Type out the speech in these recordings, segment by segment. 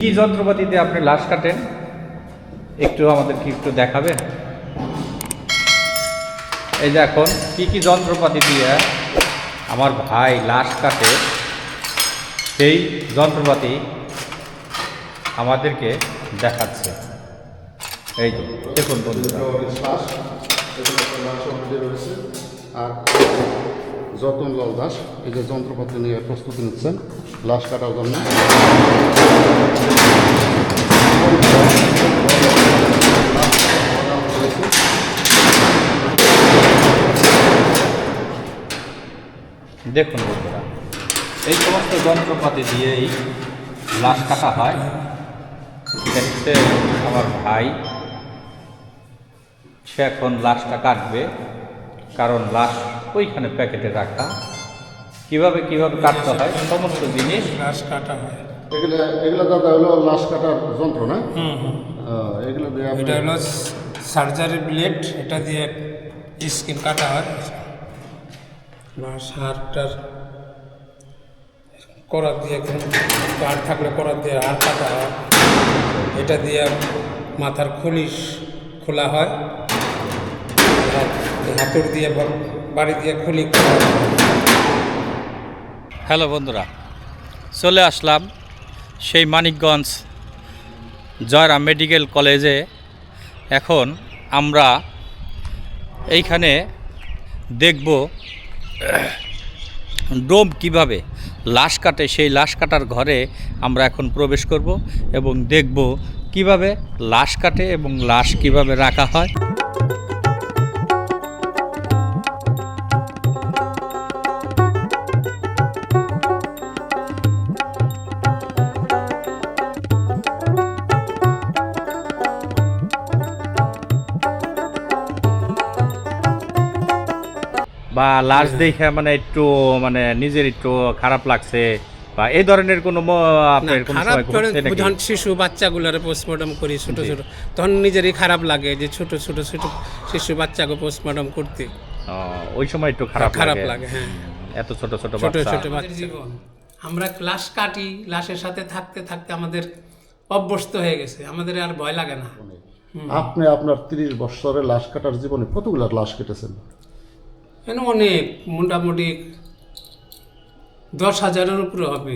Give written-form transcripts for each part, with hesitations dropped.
কি যন্ত্রপাতি দিয়ে আপনি লাশ কাটেন একটু আমাদেরকে একটু দেখাবেন? এই যে এখন কি যন্ত্রপাতি দিয়ে আমার ভাই লাশ কাটে সেই যন্ত্রপাতি আমাদেরকে দেখাচ্ছে। এই যে দেখুন বন্ধুরা, আর যতন লাল দাস এই যে যন্ত্রপাতি নিয়ে প্রস্তুতি নিচ্ছেন লাশ কাটার জন্য। দেখুন বন্ধুরা, এই সমস্ত যন্ত্রপাতি দিয়েই লাশ কাটা হয়। এটা হচ্ছে আমার ভাই, সে এখন লাশটা কাটবে, কারণ লাশ ওইখানে প্যাকেটে রাখা। কিভাবে কাটতে হয় সমস্ত জিনিস লাশ কাটা হয়। এগুলো দাদা হলো লাশ কাটার যন্ত্র না? এগুলো দিয়ে এটা হলো সার্জারি ব্লেড, এটা দিয়ে স্কিন কাটা হয়। লাশ হাড়টার করাত দিয়ে হাড় থাকলে করাত দিয়ে হাড় কাটা হয়। এটা দিয়ে মাথার খুলিশ খোলা হয়, হাতুড় দিয়ে বাড়ি দিয়ে খুলি খোলা হয়। হ্যালো বন্ধুরা, চলে আসলাম সেই মানিকগঞ্জ জয়রাম মেডিকেল কলেজে। এখন আমরা এইখানে দেখব ডোম কিভাবে লাশ কাটে। সেই লাশ কাটার ঘরে আমরা এখন প্রবেশ করব এবং দেখব কিভাবে লাশ কাটে এবং লাশ কিভাবে রাখা হয়। বা লাশ দেখে মানে একটু মানে নিজের একটু খারাপ লাগছে বা এই ধরনের কোনো আপনার কোনো খারাপ সময় ঘটছে নাকি? যখন শিশু বাচ্চাগুলোর পোস্টমর্টম করি ছোট ছোট, তখন নিজেরই খারাপ লাগে যে ছোট ছোট শিশু বাচ্চাকে পোস্টমর্টম করতে ওই সময় একটু খারাপ লাগে। হ্যাঁ, এত ছোট ছোট ছোট বাচ্চা। ছোট বাচ্চা জীবন আমরা লাশ কাটি, লাশের সাথে থাকতে থাকতে আমাদের অভ্যস্ত হয়ে গেছে, আমাদের আর ভয় লাগে না। আপনি আপনার 30 বছরের লাশ কাটার জীবনে কতগুলো লাশ কেটেছেন? অনেক, মোটামুটি 10,000-এর উপরে হবে।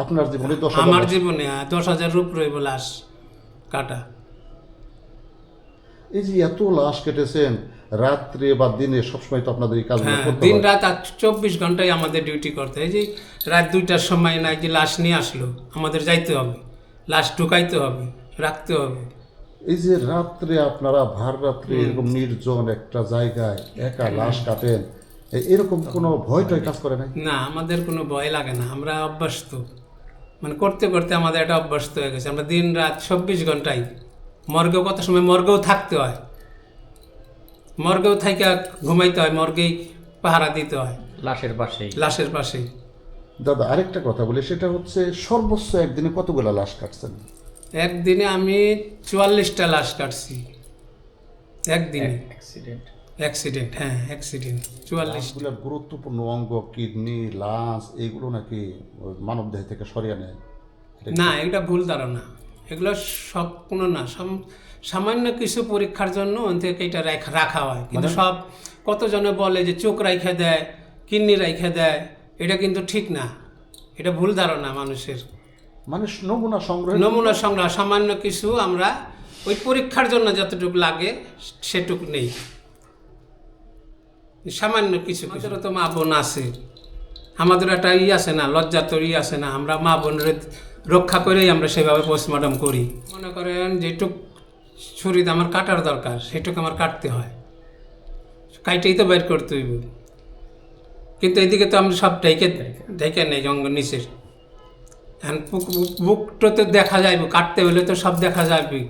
আপনার জীবনে 10 আমার জীবনে 10,000-এর উপরে লাশ কাটা। এই যে এত লাশ কেটেছেন, রাত্রে বা দিনে সবসময় তো আপনাদের এই কাজগুলো হ্যাঁ, করতে দিন হয়। রাত 24 ঘন্টায় আমাদের ডিউটি করতে হয়। এই যে রাত 2টার সময় না, যে লাশ নিয়ে আসলো, আমাদের যাইতে হবে, লাশ ঢুকাইতে হবে, রাখতে হবে। এই যে রাত্রে আপনারা ভার রাত্রে এরকম নির্জন একটা জায়গায় একা লাশ কাটেন, এরকম কোনো ভয় টয় কাজ করে নাই? না, আমাদের কোনো ভয় লাগে না, আমরা অভ্যস্ত, মানে করতে করতে আমাদের এটা অভ্যস্ত হয়ে গেছে। আমরা দিন রাত 24 ঘন্টায় মর্গেও, কত সময় মর্গেও থাকতে হয়, মর্গেও থাইকা ঘুমাইতে হয়, মর্গেই পাহারা দিতে হয় লাশের পাশেই। লাশের পাশে। দাদা আরেকটা কথা বলি, সেটা হচ্ছে সর্বোচ্চ একদিনে কতগুলো লাশ কাটছেন? একদিনে আমি 44টা লাশ কাটছি একদিনে। অ্যাক্সিডেন্ট, হ্যাঁ অ্যাক্সিডেন্ট 44। লাশগুলোর গুরুত্বপূর্ণ অঙ্গ কিডনি, লাঞ্চ এগুলো নাকি মানব দেহ থেকে সরিয়ে নেয়? না, এটা ভুল ধারণা। এগুলো সব কোনো না, সামান্য কিছু পরীক্ষার জন্য থেকে এটা রাখা হয়, কিন্তু সব কতজনে বলে যে চোখ রাইখা দেয়, কিডনি রাইখা দেয়, এটা কিন্তু ঠিক না, এটা ভুল ধারণা মানুষের। মানুষ নমুনা সংগ্রহ সামান্য কিছু আমরা ওই পরীক্ষার জন্য যতটুকু লাগে সেটুকু নেই, সামান্য কিছু। আমাদেরও তো মা বোন আছে, আমাদের একটা আছে না, লজ্জা তো আছে না, আমরা মা বোনের রক্ষা করেই আমরা সেভাবে পোস্টমর্টম করি। মনে করেন যেটুক ছুরিতে আমার কাটার দরকার সেটুকু আমার কাটতে হয়, কাইটেই তো বের করতে হইব। কিন্তু এদিকে তো আমরা সব ঢেকে নেই অঙ্গ নিচের, এখন বুকটা তো দেখা যাইব, কাটতে হলে তো সব দেখা যাবে,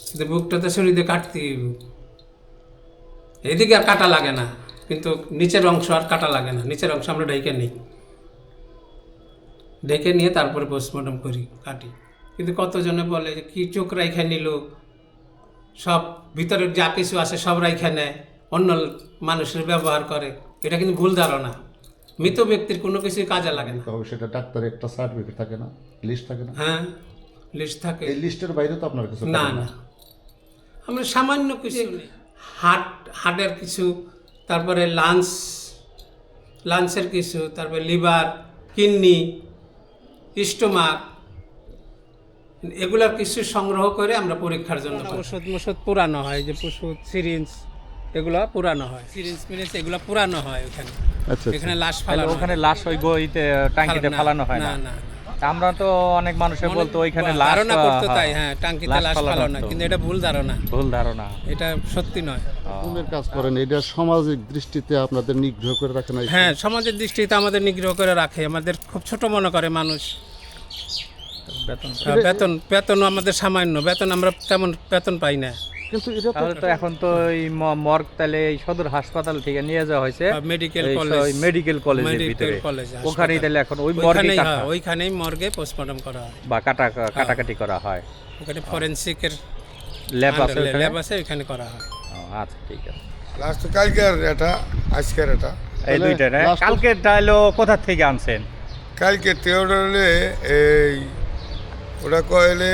কিন্তু বুকটা তো ছুরিতে কাটতে হইব। এদিকে আর কাটা লাগে না, কিন্তু নিচের অংশ আর কাটা লাগে না, নিচের অংশ আমরা ঢেকে নিয়ে তারপরে পোস্টমর্টম করি, কাটি। কিন্তু কতজনে বলে যে কি চোখ রাইখা নিল, সব ভিতরে যা কিছু আছে সব রাইখা নেয়, অন্য মানুষের ব্যবহার করে, এটা কিন্তু ভুল ধারণা। মৃত ব্যক্তির কোনো কিছুই কাজে লাগে না। সেটা ডাক্তারের একটা সার্টিফিকেট থাকে না, লিস্ট থাকে না? হ্যাঁ, লিস্ট থাকে। এই লিস্টের বাইরে তো আপনার কিছু না করেন না, আমরা সামান্য কিছু হার্টের কিছু, তারপরে লাঞ্চের কিছু, তারপরে লিভার, কিডনি, স্টোমাক, এগুলার কিছু সংগ্রহ করে আমরা পরীক্ষার জন্য ওষুধ পুরানো হয়, যে ওষুধ সিরিঞ্জ এগুলা পুরানো হয়, সিরিঞ্জ মিরিঞ্জ এগুলা পুরানো হয় ওখানে। আচ্ছা এখানে লাশ তাহলে ফালানো ওখানে লাশ ওই গইতে টাঙ্কিতে ফালানো হয় না? না। আমরা তো অনেক মানুষে বলতো ওইখানে লাশ ধারণা করতো তাই, হ্যাঁ টাঙ্কিতে লাশ ফালানো না, হতো। কিন্তু এটা ভুল ধারণা, ভুল ধারণা। এটা সত্যি নয়। খুনের কাজ করেন, এটা সামাজিক দৃষ্টিতে আপনাদের নিগ্রহ করে রাখেন। হ্যাঁ, সমাজের দৃষ্টিতে আমাদের নিগ্রহ করে রাখে, আমাদের খুব ছোট মনে করে মানুষ। বেতন আমাদের সামান্য বেতন, আমরা তেমন বেতন পাই না। কিন্তু এটা তো তাহলে তো এখন তো এই মর্গ তাহলে এই সদর হাসপাতাল থেকে নিয়ে যাওয়া হয়েছে মেডিকেল এই কলেজ, মেডিকেল কলেজের ভিতরে, ওখানেই তাহলে এখন ওই মর্গে ওইখানেই মর্গে পোস্টমর্টম করা হয় বা কাটাকাটি করা হয়। ওখানে ফরেনসিকের ল্যাব আছে ওখানে? ল্যাব আছে, ওখানে করা হয়। আচ্ছা ঠিক আছে। লাস্ট কালকের এটা, আজকের এটা। এই দুইটা না? last- কালকের ডাইলো কোথা থেকে আনছেন? কালকে তেওডালে এই ওটা কইলে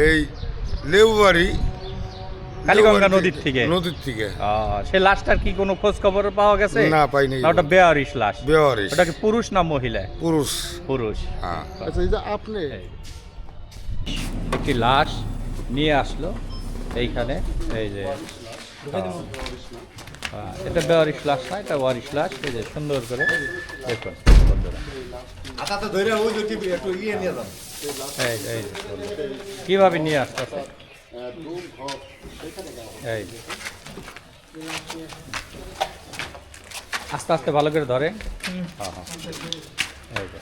এই লেবুবাড়ি কালীগঙ্গা নদীর থেকে? নদীর থেকে। সে লাশটার কি কোনো খোঁজ খবর পাওয়া গেছে? না, পাইনি। না, ওটা বেয়ারিশ লাশ। বেওয়ারিশ। ওটা কি পুরুষ না মহিলা? পুরুষ। পুরুষ। হ্যাঁ। আচ্ছা, এই যে আপনি একটি লাশ নিয়ে আসলো এইখানে, এই যে এটা বেওয়ারিশ লাশ না, এটা ওয়ারিশ লাশ। এই যে সুন্দর করে দেখুন বন্ধুরা, এই যে কিভাবে নিয়ে আসতেছে, এই যে। আস্তে আস্তে ভালো করে ধরে। হ্যাঁ হ্যাঁ, এই যে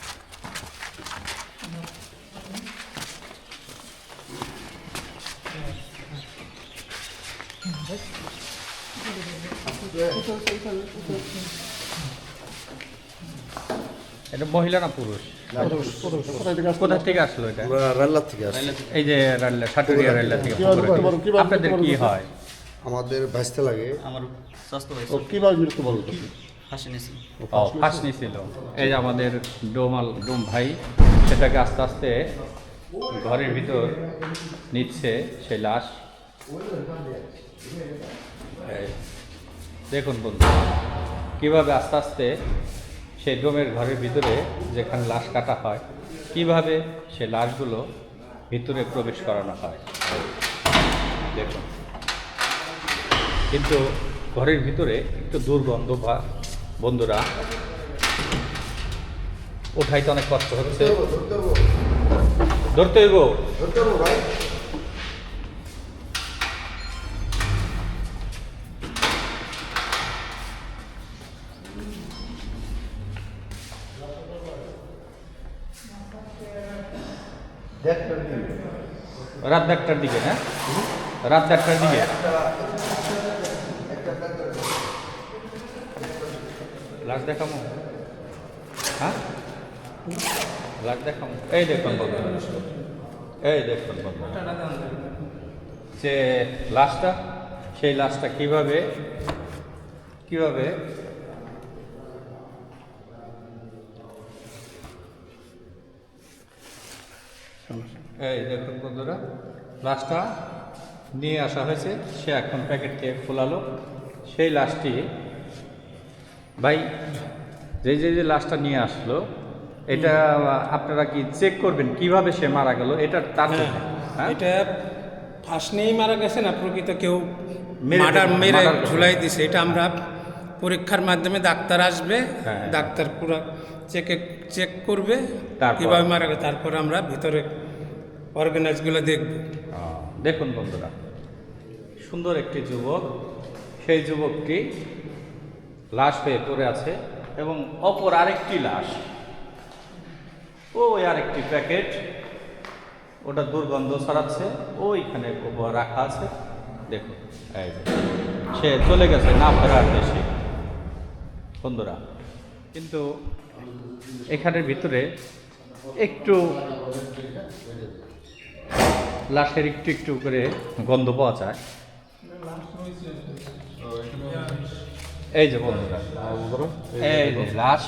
এটা মহিলা না পুরুষ? কোথা থেকে আসলো এটা? রাল্লার থেকে আসে। এই যে রাল্লা, সাটুরিয়া রাল্লা থেকে। আপনাদের কি হয়? আমাদের ভাসতে লাগে। আমার স্বাস্থ্য ভাই কিভাবে মৃত্যু বলুন তো? হাসি নিয়েছি। ফাঁস নিয়েছিল। এই যে আমাদের ডোম ভাই সেটাকে আস্তে আস্তে ঘরের ভিতর নিচ্ছে সেই লাশ। এই দেখুন বন্ধু, কীভাবে আস্তে আস্তে সেই ডোমের ঘরের ভিতরে যেখানে লাশ কাটা হয়, কিভাবে সে লাশগুলো ভিতরে প্রবেশ করানো হয় দেখুন। কিন্তু ঘরের ভিতরে একটু দুর্গন্ধ বা বন্ধুরা ওঠাইতে অনেক কষ্ট হচ্ছে। ধরতে হইব। রাত 1টার দিকে, হ্যাঁ রাত 1টার দিকে। লাশ দেখামো, হ্যাঁ লাশ দেখামো। এই দেখুন বন্ধুরা, এই দেখুন বন্ধুরা, যে লাশটা, সেই লাশটা কিভাবে এই দেখুন বন্ধুরা, লাশটা নিয়ে আসা হয়েছে। সে এখন প্যাকেট থেকে খোলালো সেই লাশটি। ভাই যে লাশটা নিয়ে আসলো, এটা আপনারা কি চেক করবেন কিভাবে সে মারা গেল? এটা তার হ্যাঁ, এটা ফাঁস নিয়েই মারা গেছে না, প্রকৃত কেউ মেরে মেরে মার্ডার ঝুলাই দিছে। এটা আমরা পরীক্ষার মাধ্যমে ডাক্তার আসবে, হ্যাঁ। ডাক্তার পুরো চেক করবে তারপর? কীভাবে মারা গেছে, তারপর আমরা ভিতরে অর্গানাইজগুলো দেখব। দেখুন বন্ধুরা, সুন্দর একটি যুবক, সেই যুবকটি লাশ হয়ে পড়ে আছে এবং অপর আরেকটি লাশ, ওই আরেকটি প্যাকেট, ওটা দুর্গন্ধ ছড়াচ্ছে, ওইখানে রাখা আছে। দেখুন এই যে, সে চলে গেছে না ফেরার দেশে বন্ধুরা। কিন্তু এখানের ভিতরে একটু লাশের একটু করে গন্ধ পাওয়া যায়। এই যে বন্ধুরা, এই যে লাশ,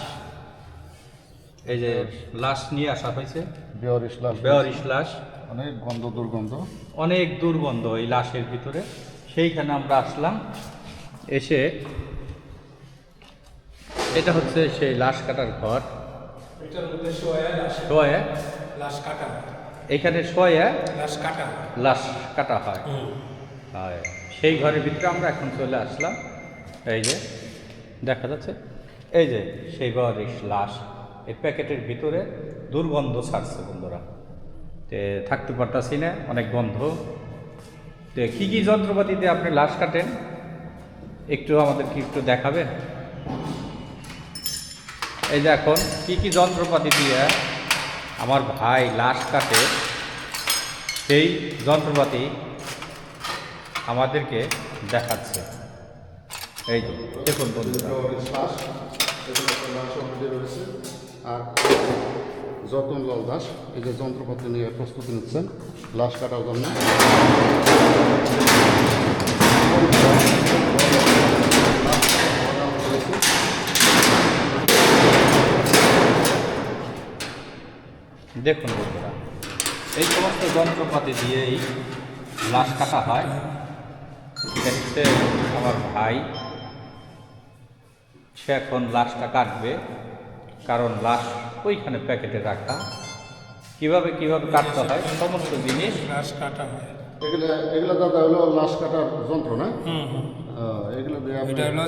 এই যে লাশ নিয়ে আসা হয়েছে বেওয়ারিশ লাশ, বেওয়ারিশ লাশ, অনেক গন্ধ দুর্গন্ধ। অনেক দুর্গন্ধ এই লাশের ভিতরে। সেইখানে আমরা আসলাম, এসে এটা হচ্ছে সেই লাশ কাটার ঘর। এটার মধ্যে শোয়া শোয়ে লাশ কাটা হয়, এখানে শোয়ে লাশ কাটা হয়। লাশ কাটা হয়। হয় সেই ঘরের ভিতরে আমরা এখন চলে আসলাম। এই যে দেখা যাচ্ছে, এই যে সেই বেওয়ারিশ লাশ এই প্যাকেটের ভিতরে দুর্গন্ধ ছাড়ছে বন্ধুরা। তে থাকতে পারতাছি না, অনেক গন্ধ। তো কী কী যন্ত্রপাতি দিয়ে আপনি লাশ কাটেন একটু আমাদেরকে একটু দেখাবেন? এই যে এখন কী কী যন্ত্রপাতি দিয়ে আমার ভাই লাশ কাটে সেই যন্ত্রপাতি আমাদেরকে দেখাচ্ছে। এই যে দেখুন বন্ধুরা, বেওয়ারিশ লাশ, এখানে একটা লাশ অলরেডি রয়েছে। আর যতনলাল দাস এই যে যন্ত্রপাতি নিয়ে প্রস্তুতি নিচ্ছেন লাশ কাটার জন্য। দেখুন বন্ধুরা, এই সমস্ত যন্ত্রপাতি দিয়েই লাশ কাটা হয়। এটা হচ্ছে আমার ভাই, সে এখন লাশটা কাটবে, কারণ লাশ ওইখানে প্যাকেটে রাখা। কিভাবে কিভাবে কাটতে হয় সমস্ত জিনিস লাশ কাটা হয়। এগুলো দাদা হলো লাশ কাটার যন্ত্র না? এগুলো দিয়ে আপনি এটা হলো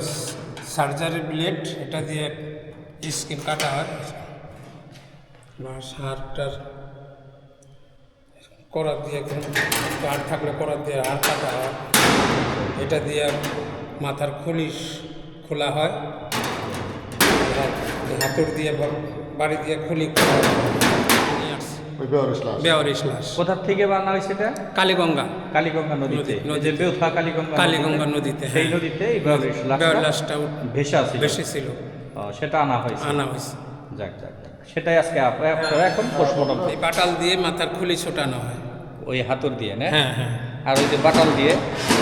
সার্জারি ব্লেড, এটা দিয়ে স্কিন কাটা হয়। লাশ হাড়টার করাত দিয়ে, হাড় থাকলে করাত দিয়ে হাড় কাটা হয়। এটা দিয়ে মাথার খুলি খোলা হয়, হাতুড় দিয়ে বাড়ি দিয়ে খুলি খোলা হয়। ওই বেওয়ারিশ লাশ। বেওয়ারিশ লাশ কোথা থেকে বানা হয়েছে এটা? কালীগঙ্গা, কালীগঙ্গা নদীতে, নদী- এই যে বেউথা কালীগঙ্গা কালীগঙ্গা নদীতে, সেই হ্যাঁ। নদীতে এই বেওয়ারিশ লাশটা ভেসা ছিল। বেশি ছিল, সেটা আনা হয়েছে। আনা হয়েছে। যাক যাক যাক। সেটাই আজকে আপনারা এখন পোস্টমর্টম এই বাটাল দিয়ে মাথার খুলি ছোটানো হয়। ওই হাতুর দিয়ে না? হ্যাঁ হ্যাঁ, আর ওই যে বাটাল দিয়ে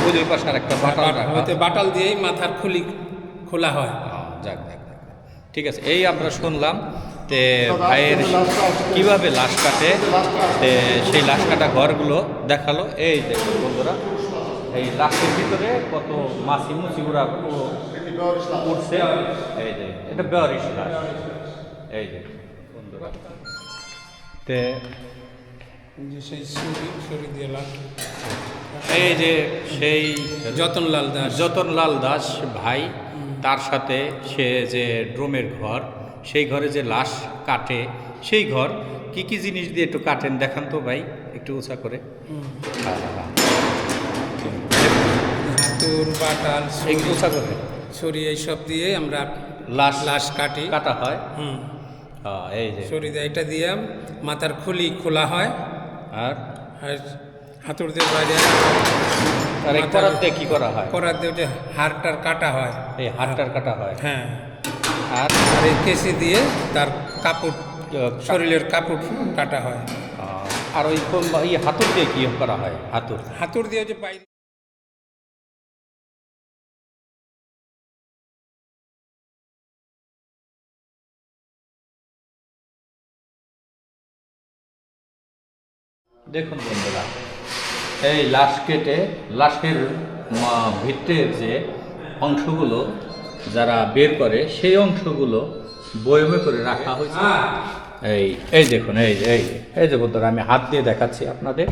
ওই দুই পাশে আর একটা বাটাল রাখা। হয়তো বাটাল দিয়েই মাথার খুলি খোলা হয়। যাক যাক যাক। ঠিক আছে, এই আমরা শুনলাম তে ভাইয়ের কিভাবে লাশ কাটে, তে সেই লাশ কাটা ঘরগুলো দেখালো। এই দেখুন বন্ধুরা, এই লাশের ভিতরে কত মাছি মুচিগুড়া উঠছে। এই যে এটা বেওয়ারিশ লাশ। এই যে বন্ধুরা, তে যে সেই ছুরি দিয়ে লাশ। এই যে সেই যতনলাল দাস, যতনলাল দাস ভাই, তার সাথে সে যে ড্রোমের ঘর, সেই ঘরে যে লাশ কাটে, সেই ঘর কি কি জিনিস দিয়ে একটু কাটেন দেখান তো ভাই, একটু উঁচা করে। হাতুর, বাটাল, একটু উঁচা করে ছুরি এইসব দিয়ে আমরা লাশ লাশ কাটি। কাটা হয়। হুম, এই যে ছুরি দিয়ে এটা দিয়ে মাথার খুলি খোলা হয়। আর আর হাতুড় দিয়ে বাইরে আর এই করাত দিয়ে কি করা হয়? করার দিয়ে ওটা হাড়টার কাটা হয়। এই হাড়টার কাটা হয়। হ্যাঁ, আর আর এই কেসি দিয়ে তার কাপড়, শরীরের কাপড় কাটা হয়। আর ওই এই হাতুর দিয়ে কি করা হয়? হাতুর হাতুড় দিয়ে যে বাইরে দেখুন বন্ধুরা, এই লাশ কেটে লাশের ভিতরের যে অংশগুলো যারা বের করে সেই অংশগুলো বয়মে করে রাখা হয়েছে। এই এই দেখুন, এই যে এই যে বন্ধুরা, আমি হাত দিয়ে দেখাচ্ছি আপনাদের।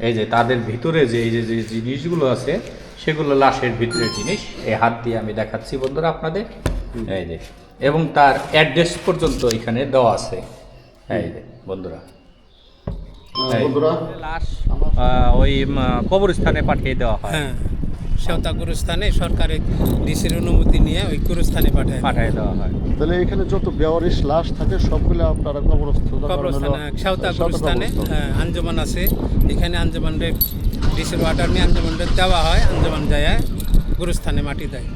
এই যে তাদের ভিতরে যে এই যে যে জিনিসগুলো আছে সেগুলো লাশের ভিতরের জিনিস। এই হাত দিয়ে আমি দেখাচ্ছি বন্ধুরা আপনাদের। এই যে, এবং তার অ্যাড্রেস পর্যন্ত এখানে দেওয়া আছে। এই যে বন্ধুরা, বন্ধুরা লাশ ওই কবরস্থানে পাঠিয়ে দেওয়া হয়। হ্যাঁ, সেওতা গুরুস্থানে সরকারের ডিসির অনুমতি নিয়ে ওই গুরুস্থানে পাঠিয়ে দেওয়া হয়। তাহলে এখানে যত বেওয়ারিশ লাশ থাকে সবগুলো আপনারা কবরস্থানে, সেওতা গুরুস্থানে আঞ্জমান আছে। এখানে আঞ্জমানের ডিসির অর্ডার নিয়ে আঞ্জমানদের দেওয়া হয়, আঞ্জমান যায় গুরুস্থানে মাটি দেয়।